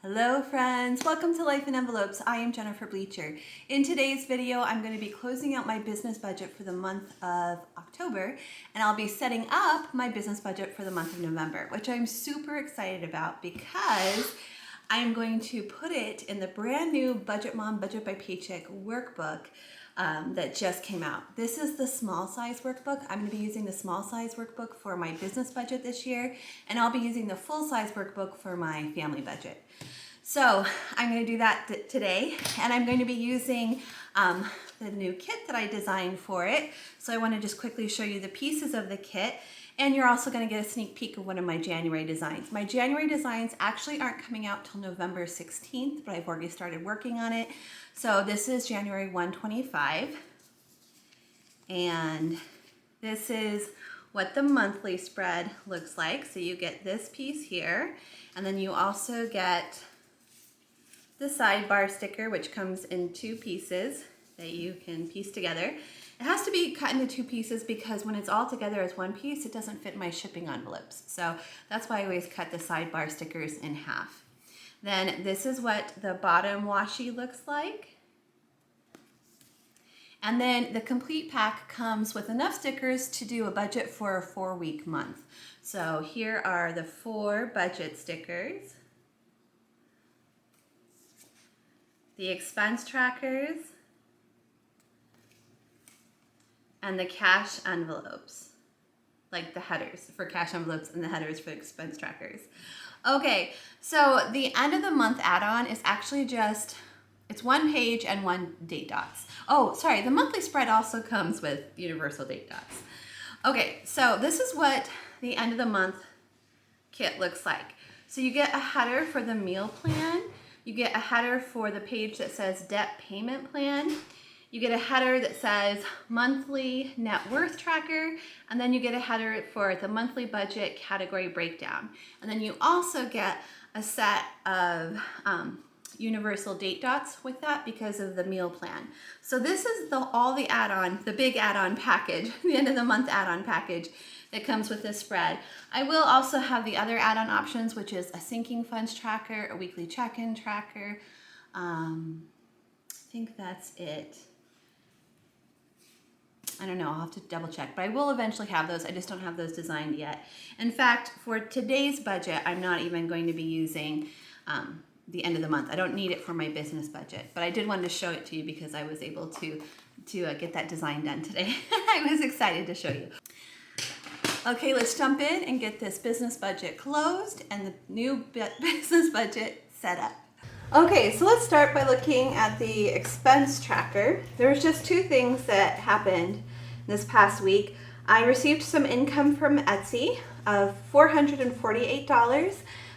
Hello friends, welcome to Life in Envelopes. I am Jennifer Bleecher. In today's video, I'm going to be closing out my business budget for the month of October, and I'll be setting up my business budget for the month of November, which I'm super excited about because I'm going to put it in the brand new Budget Mom Budget by Paycheck workbook that just came out. This is the small size workbook. I'm going to be using the small size workbook for my business budget this year, and I'll be using the full size workbook for my family budget. So I'm going to do that today, and I'm going to be using the new kit that I designed for it. So I want to just quickly show you the pieces of the kit, and you're also going to get a sneak peek of one of my January designs. My January designs actually aren't coming out till November 16th, but I've already started working on it. So this is January 125, and this is what the monthly spread looks like. So you get this piece here, and then you also get the sidebar sticker, which comes in two pieces that you can piece together. It has to be cut into two pieces because when it's all together as one piece, it doesn't fit my shipping envelopes. So that's why I always cut the sidebar stickers in half. Then this is what the bottom washi looks like. And then the complete pack comes with enough stickers to do a budget for a 4-week month. So here are the 4 budget stickers, the expense trackers, and the cash envelopes, like the headers for cash envelopes and the headers for expense trackers. Okay, so the end of the month add-on is actually just, it's 1 page and 1 date dots. Oh, sorry, the monthly spread also comes with universal date dots. Okay, so this is what the end of the month kit looks like. So you get a header for the meal plan. You get a header for the page that says debt payment plan. You get a header that says monthly net worth tracker, and then you get a header for the monthly budget category breakdown. And then you also get a set of universal date dots with that because of the meal plan. So this is all the add-on, the big add-on package, the end of the month add-on package that comes with this spread. I will also have the other add-on options, which is a sinking funds tracker, a weekly check-in tracker. I think that's it. I don't know, I'll have to double check, but I will eventually have those. I just don't have those designed yet. In fact, for today's budget, I'm not even going to be using the end of the month. I don't need it for my business budget, but I did want to show it to you because I was able to get that design done today. I was excited to show you. Okay, let's jump in and get this business budget closed and the new business budget set up. Okay, so let's start by looking at the expense tracker. There was just 2 things that happened this past week. I received some income from Etsy of $448.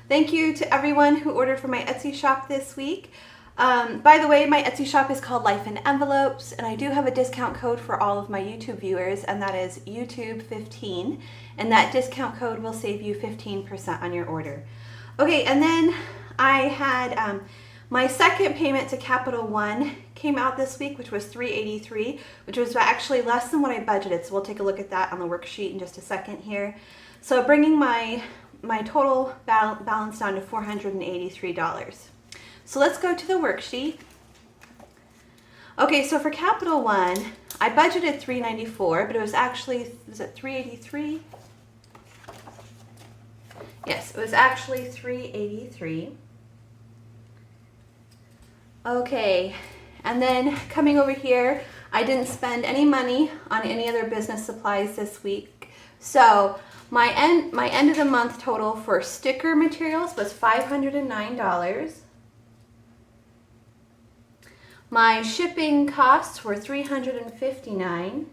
Thank you to everyone who ordered from my Etsy shop this week. By the way, my Etsy shop is called Life in Envelopes, and I do have a discount code for all of my YouTube viewers, and that is YouTube15, and that discount code will save you 15% on your order. Okay, and then I had my second payment to Capital One came out this week, which was $383, which was actually less than what I budgeted, so we'll take a look at that on the worksheet in just a second here. So bringing my total balance down to $483. So let's go to the worksheet. Okay, so for Capital One, I budgeted $394, but it was actually, was it $383? Yes, it was actually $383. Okay, and then coming over here, I didn't spend any money on any other business supplies this week. So my end of the month total for sticker materials was $509. My shipping costs were $359.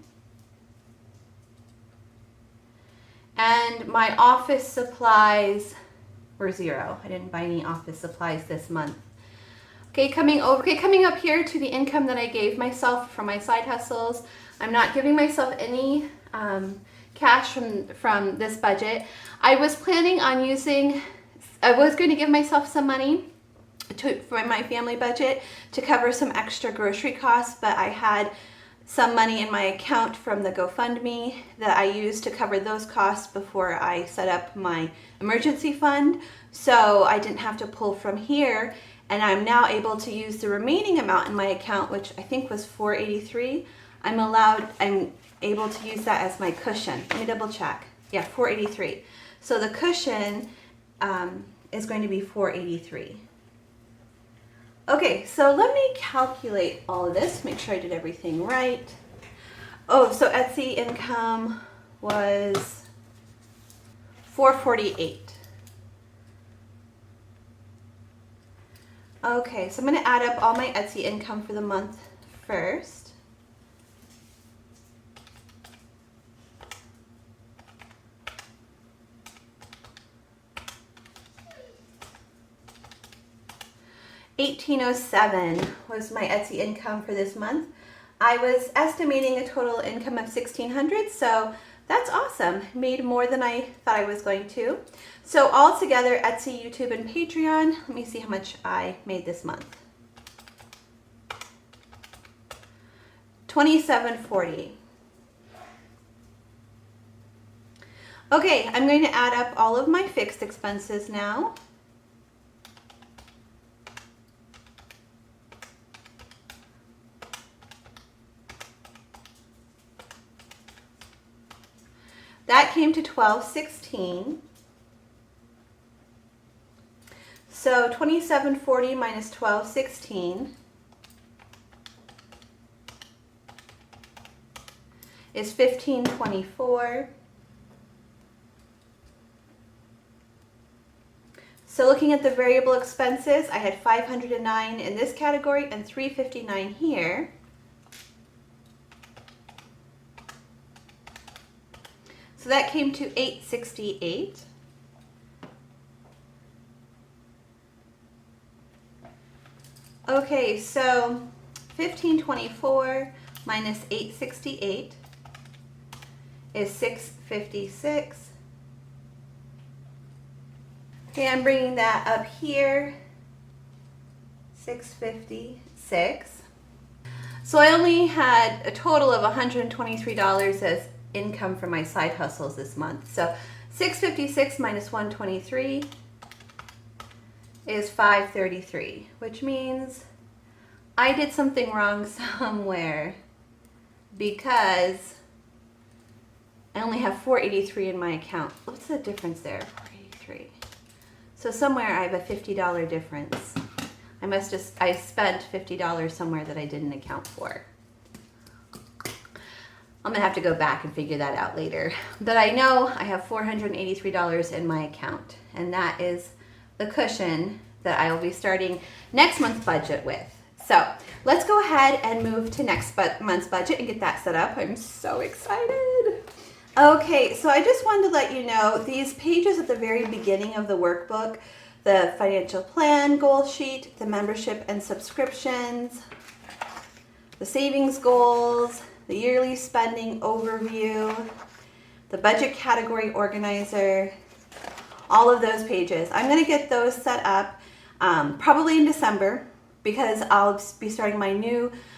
And my office supplies were $0. I didn't buy any office supplies this month. Okay, coming up here to the income that I gave myself from my side hustles. I'm not giving myself any cash from this budget. I was planning on I was going to give myself some money for my family budget to cover some extra grocery costs, but I had some money in my account from the GoFundMe that I used to cover those costs before I set up my emergency fund. So I didn't have to pull from here, and I'm now able to use the remaining amount in my account, which I think was $483. I'm able to use that as my cushion. Let me double check. Yeah, $483. So the cushion is going to be $483. Okay, so let me calculate all of this, make sure I did everything right. Oh, so Etsy income was $448. Okay, so I'm going to add up all my Etsy income for the month first. $1,807 was my Etsy income for this month. I was estimating a total income of $1,600, so that's awesome. Made more than I thought I was going to. So all together, Etsy, YouTube, and Patreon, let me see how much I made this month. $27.40. Okay, I'm going to add up all of my fixed expenses now. That came to $12.16. So $27.40 minus $12.16 is $15.24. So looking at the variable expenses, I had $509 in this category and $359 here. So that came to $868. Okay, so $15.24 minus $868 is $656. Okay, I'm bringing that up here, $656. So I only had a total of $123 as income from my side hustles this month. So $656 minus $123 is $533, which means I did something wrong somewhere because I only have $483 in my account. What's the difference there? $483. So somewhere I have a $50 difference. I spent $50 somewhere that I didn't account for. I'm gonna have to go back and figure that out later. But I know I have $483 in my account, and that is the cushion that I will be starting next month's budget with. So let's go ahead and move to next month's budget and get that set up. I'm so excited. Okay, so I just wanted to let you know these pages at the very beginning of the workbook, the financial plan, goal sheet, the membership and subscriptions, the savings goals, the yearly spending overview, the budget category organizer, all of those pages. I'm going to get those set up probably in December because I'll be starting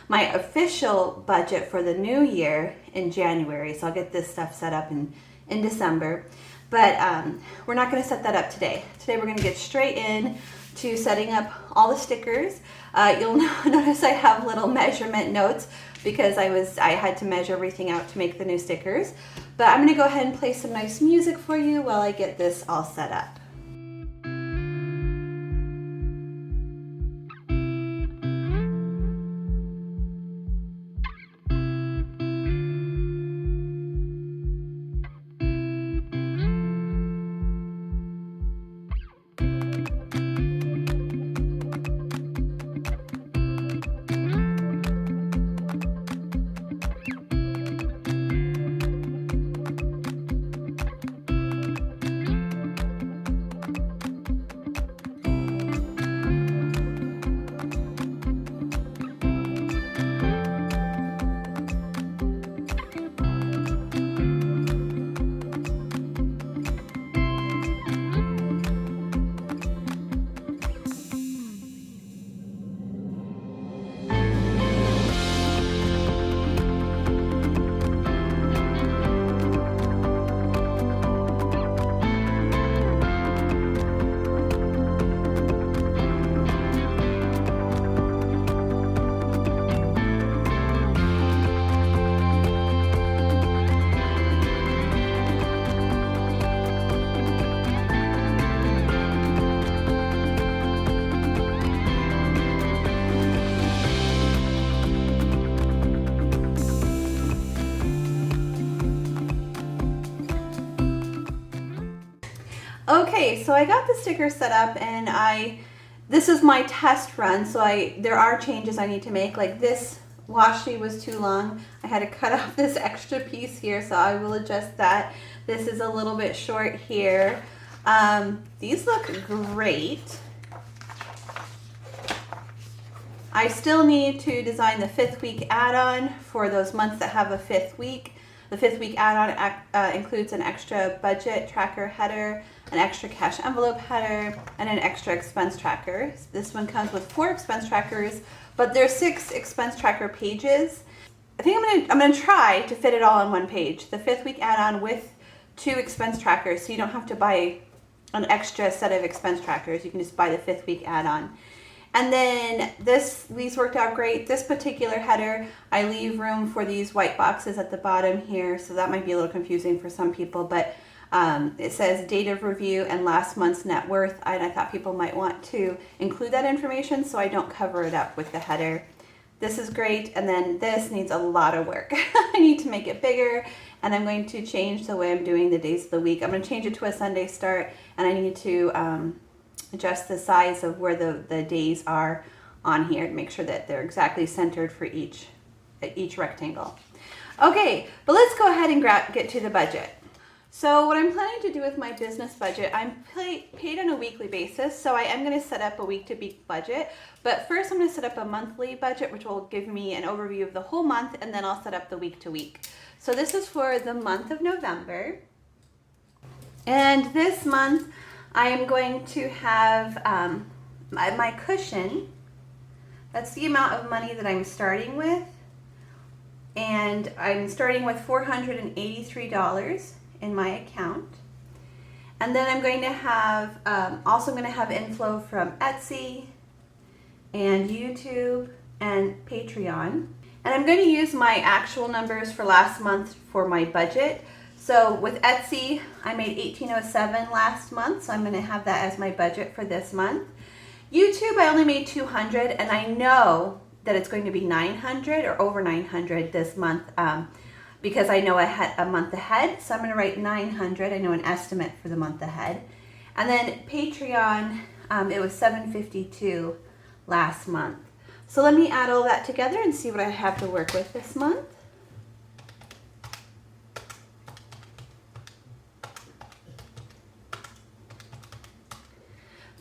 my official budget for the new year in January. So I'll get this stuff set up in December. But we're not going to set that up today. Today we're going to get straight in to setting up all the stickers. You'll notice I have little measurement notes because I had to measure everything out to make the new stickers. But I'm going to go ahead and play some nice music for you while I get this all set up. Okay, so I got the sticker set up, and this is my test run, so there are changes I need to make. Like this washi was too long. I had to cut off this extra piece here, so I will adjust that. This is a little bit short here. These look great. I still need to design the 5th week add-on for those months that have a 5th week. The 5th week add-on includes an extra budget tracker header, an extra cash envelope header, and an extra expense tracker. This one comes with 4 expense trackers, but there's 6 expense tracker pages. I think I'm gonna try to fit it all on one page. The 5th week add-on with 2 expense trackers, so you don't have to buy an extra set of expense trackers. You can just buy the 5th week add-on. And then these worked out great. This particular header, I leave room for these white boxes at the bottom here, so that might be a little confusing for some people, but it says date of review and last month's net worth, and I thought people might want to include that information, so I don't cover it up with the header. This is great, and then this needs a lot of work. I need to make it bigger, and I'm going to change the way I'm doing the days of the week. I'm going to change it to a Sunday start, and I need to adjust the size of where the days are on here to make sure that they're exactly centered for each rectangle. Okay, but let's go ahead and get to the budget. So what I'm planning to do with my business budget, I'm paid on a weekly basis, so I am going to set up a week-to-week budget. But first I'm going to set up a monthly budget, which will give me an overview of the whole month, and then I'll set up the week-to-week. So this is for the month of November. And this month I am going to have my cushion. That's the amount of money that I'm starting with. And I'm starting with $483 in my account. And then I'm going to have, also going to have inflow from Etsy and YouTube and Patreon. And I'm going to use my actual numbers for last month for my budget. So with Etsy, I made $18.07 last month, so I'm going to have that as my budget for this month. YouTube, I only made $200, and I know that it's going to be $900 or over $900 this month because I know I had a month ahead, so I'm going to write $900. I know an estimate for the month ahead. And then Patreon, it was $752 last month. So let me add all that together and see what I have to work with this month.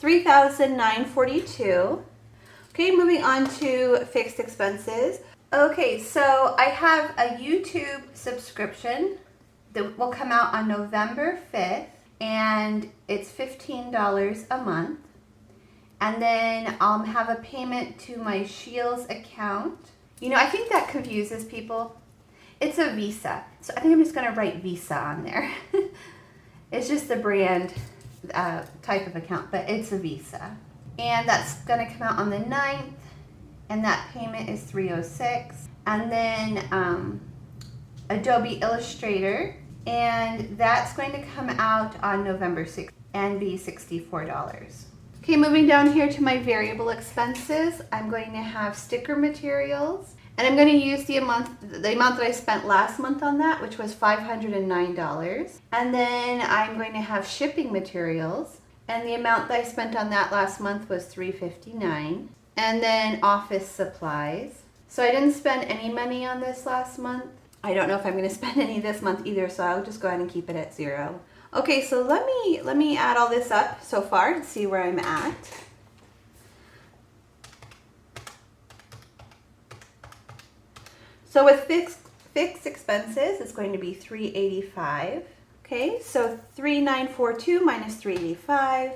$3,942. Okay, moving on to fixed expenses. Okay, so I have a YouTube subscription that will come out on November 5th, and it's $15 a month. And then I'll have a payment to my Shields account. You know, I think that confuses people. It's a Visa, so I think I'm just gonna write Visa on there. It's just the brand type of account, but it's a Visa. And that's gonna come out on the 9th, and that payment is $306. And then Adobe Illustrator, and that's going to come out on November 6th and be $64. Okay, moving down here to my variable expenses, I'm going to have sticker materials, and I'm going to use the amount that I spent last month on that, which was $509. And then I'm going to have shipping materials, and the amount that I spent on that last month was $359. And then office supplies. So I didn't spend any money on this last month. I don't know if I'm going to spend any this month either, so I'll just go ahead and keep it at 0. Okay, so let me add all this up so far and see where I'm at. So with fixed expenses, it's going to be $385. Okay, so $3,942 minus $385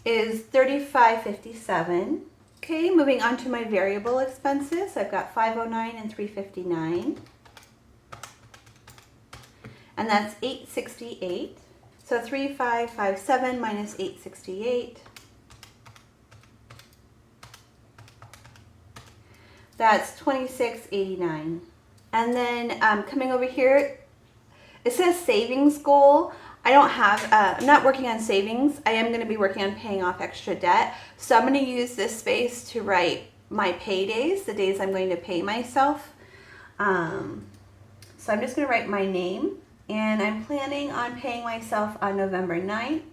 is $35.57. Okay, moving on to my variable expenses, I've got $509 and $359. And that's $868. So $3,557 minus $868. That's $26.89. And then coming over here, it says savings goal. I don't have, I'm not working on savings. I am going to be working on paying off extra debt. So I'm going to use this space to write my paydays, the days I'm going to pay myself. So I'm just going to write my name And I'm planning on paying myself on November 9th,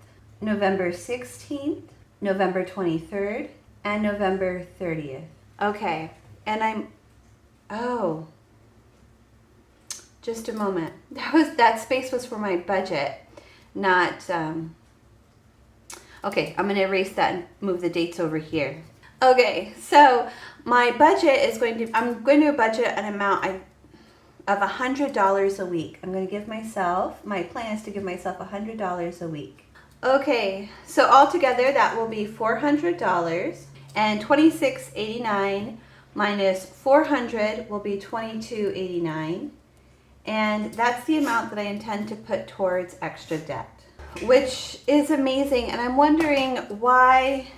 November 16th, November 23rd, and November 30th. Okay, and oh, just a moment. That space was for my budget, not, okay, I'm gonna erase that and move the dates over here. Okay, so my budget is I'm going to budget an amount of $100 a week. I'm going to give myself, my plan is to give myself $100 a week. Okay, so altogether that will be $400, and $26.89 minus 400 will be $22.89, and that's the amount that I intend to put towards extra debt, which is amazing. And I'm wondering why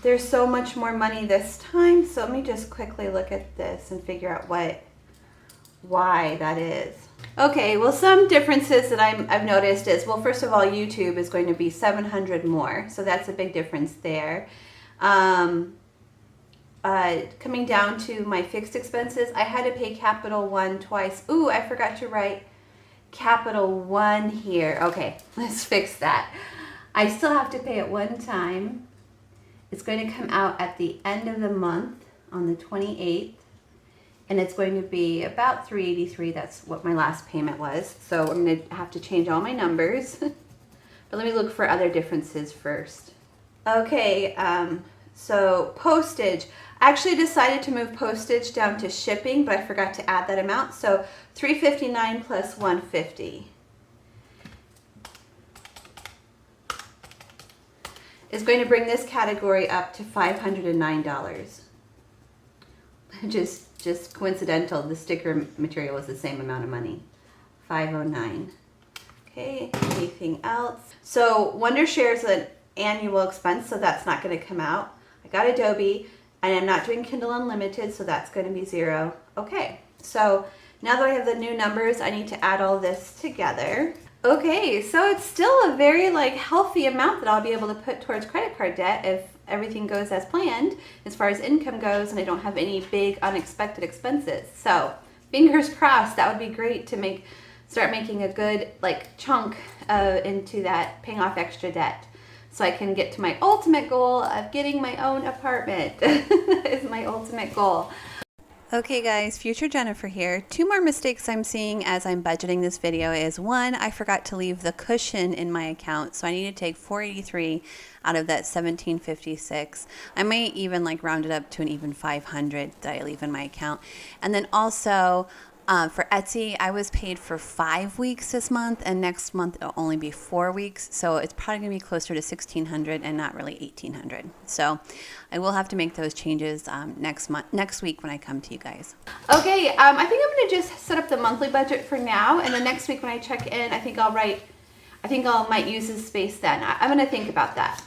there's so much more money this time. So let me just quickly look at this and figure out why that is. Okay, well, some differences that I've noticed is, well, first of all, YouTube is going to be $700 more, so that's a big difference there. Coming down to my fixed expenses, I had to pay Capital One twice. Ooh, I forgot to write Capital One here. Okay, let's fix that. I still have to pay it one time. It's going to come out at the end of the month on the 28th. And it's going to be about $383. That's what my last payment was. So I'm going to have to change all my numbers. But let me look for other differences first. Okay, so postage. I actually decided to move postage down to shipping, but I forgot to add that amount. So $359 plus $150 is going to bring this category up to $509. Just coincidental, the sticker material was the same amount of money, $509. Okay, anything else? So Wondershare is an annual expense, so that's not going to come out. I got Adobe, and I'm not doing Kindle Unlimited, so that's going to be $0. Okay, so now that I have the new numbers, I need to add all this together. Okay, so it's still a very healthy amount that I'll be able to put towards credit card debt if everything goes as planned as far as income goes and I don't have any big unexpected expenses. So fingers crossed, that would be great to start making a good chunk into that, paying off extra debt, so I can get to my ultimate goal of getting my own apartment. Is my ultimate goal. Okay guys, Future Jennifer here. 2 more mistakes I'm seeing as I'm budgeting this video is, 1, I forgot to leave the cushion in my account, so I need to take $483 out of that $1,756. I might even round it up to an even $500 that I leave in my account. And then also for Etsy, I was paid for 5 weeks this month, and next month it'll only be 4 weeks, so it's probably gonna be closer to $1,600 and not really $1,800. So I will have to make those changes next week when I come to you guys. Okay, I think I'm gonna just set up the monthly budget for now, and then next week when I check in, I think I might use this space then. I'm gonna think about that.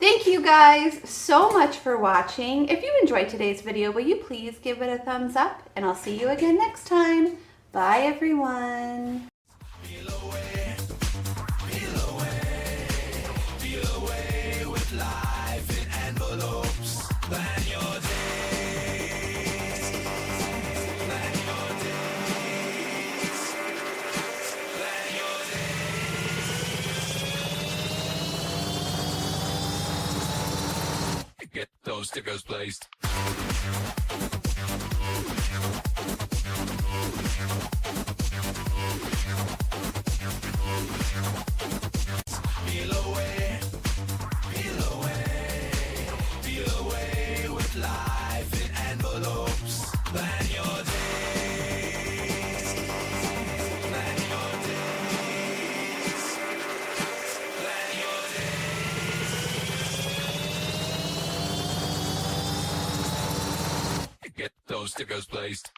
Thank you guys so much for watching. If you enjoyed today's video, will you please give it a thumbs up, and I'll see you again next time. Bye everyone. Feel away with life in envelopes. Plan your days. Plan your days. Plan your days. Get those stickers placed. Feel away with life in envelopes. Plan your days. Plan your days. Plan your days. Get those stickers placed.